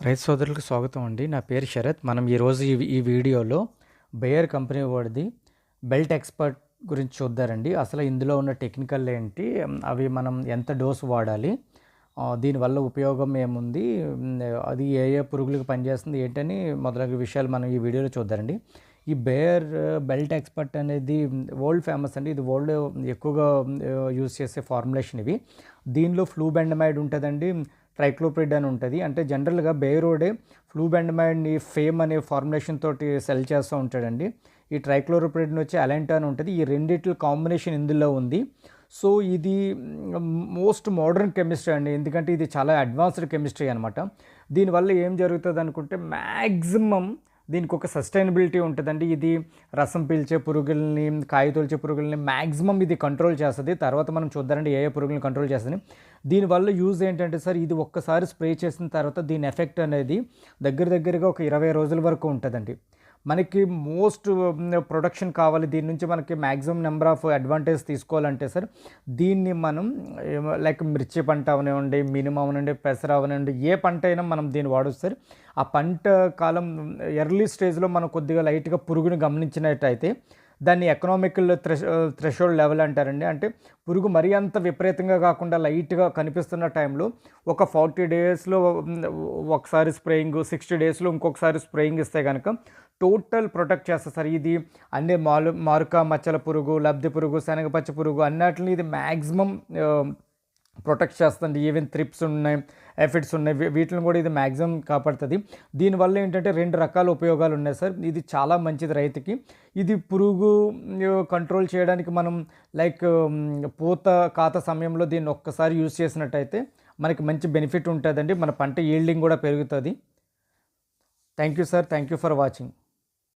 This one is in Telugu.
రైతు సోదరులకు స్వాగతం అండి. నా పేరు శరత్. మనం ఈరోజు ఈ వీడియోలో బేయర్ కంపెనీ వాడిది బెల్ట్ ఎక్స్పర్ట్ గురించి చూద్దారండి. అసలు ఇందులో ఉన్న టెక్నికల్ ఏంటి, అవి మనం ఎంత డోసు వాడాలి, దీనివల్ల ఉపయోగం ఏముంది, అది ఏ ఏ పురుగులకు పనిచేస్తుంది ఏంటని మొదలగు విషయాలు మనం ఈ వీడియోలో చూద్దారండి. ఈ బేయర్ బెల్ట్ ఎక్స్పర్ట్ అనేది వరల్డ్ ఫేమస్ అండి. ఇది వరల్డ్ ఎక్కువగా యూజ్ చేసే ఫార్ములేషన్ ఇవి. దీనిలో ఫ్లూబెండమైడ్ ఉంటుందండి, ట్రైక్లోప్రిడ్ అని ఉంటుంది. అంటే జనరల్గా బేరోడే ఫ్లూబెండమైడ్ని ఫేమ్ అనే ఫార్ములేషన్ తోటి సెల్ చేస్తూ ఉంటాడండి. ఈ ట్రైక్లోరోప్రిడ్ని వచ్చి అలెంటా అని ఉంటుంది. ఈ రెండిట్ల కాంబినేషన్ ఇందులో ఉంది. సో ఇది మోస్ట్ మోడర్న్ కెమిస్ట్రీ అండి, ఎందుకంటే ఇది చాలా అడ్వాన్స్డ్ కెమిస్ట్రీ అనమాట. దీనివల్ల ఏం జరుగుతుంది అనుకుంటే మ్యాక్సిమం దీనికి ఒక సస్టైనబిలిటీ ఉంటుందండి. ఇది రసం పీల్చే పురుగుల్ని, కాయ తొలిచే పురుగుల్ని మ్యాక్సిమం ఇది కంట్రోల్ చేస్తుంది. తర్వాత మనం చూద్దామండి ఏ ఏ పురుగుల్ని కంట్రోల్ చేస్తుంది. దీనివల్ల యూజ్ ఏంటంటే సార్, ఇది ఒక్కసారి స్ప్రే చేసిన తర్వాత దీని ఎఫెక్ట్ అనేది దగ్గరగా ఒక 20 రోజుల వరకు ఉంటుందండి. మనకి మోస్ట్ ప్రొడక్షన్ కావాలి, దీని నుంచి మనకి మ్యాక్సిమం నెంబర్ ఆఫ్ అడ్వాంటేజ్ తీసుకోవాలంటే సార్, దీన్ని మనం లైక్ మిర్చి పంట అవనివ్వండి, మినుము అవనండి, పెసర అవనండి, ఏ పంట అయినా మనం దీన్ని వాడొచ్చు సార్. ఆ పంట కాలం ఎర్లీ స్టేజ్లో మనం కొద్దిగా లైట్గా పురుగుని గమనించినట్టయితే దాన్ని ఎకనామికల్ థ్రెషోల్డ్ లెవెల్ అంటారండి. అంటే పురుగు మరీ అంత విపరీతంగా కాకుండా లైట్గా కనిపిస్తున్న టైంలో ఒక 40 డేస్లో ఒకసారి స్ప్రేయింగ్, 60 డేస్లో ఇంకొకసారి స్ప్రేయింగ్ ఇస్తే కనుక టోటల్ ప్రొటెక్ట్ చేస్తుంది సార్. ఇది అన్ని మారుక మచ్చల పురుగు, లబ్ధి పురుగు, శనగపచ్చ పురుగు అన్నిటిని ఇది మ్యాక్సిమం ప్రొటెక్ట్ చేస్తుంది. ఈవెన్ త్రిప్స్ ఉన్నాయి, ఎఫిడ్స్ ఉన్నాయి, వీటిని కూడా ఇది మ్యాక్సిమం కాపాడుతుంది. దీనివల్ల ఏంటంటే 2 రకాల ఉపయోగాలు ఉన్నాయి సార్. ఇది చాలా మంచిది రైతుకి. ఇది పురుగు కంట్రోల్ చేయడానికి మనం లైక్ పూత కాత సమయంలో దీన్ని ఒక్కసారి యూజ్ చేసినట్టయితే మనకి మంచి బెనిఫిట్ ఉంటుందండి. మన పంట ఈల్డింగ్ కూడా పెరుగుతుంది. Thank you sir, thank you for watching.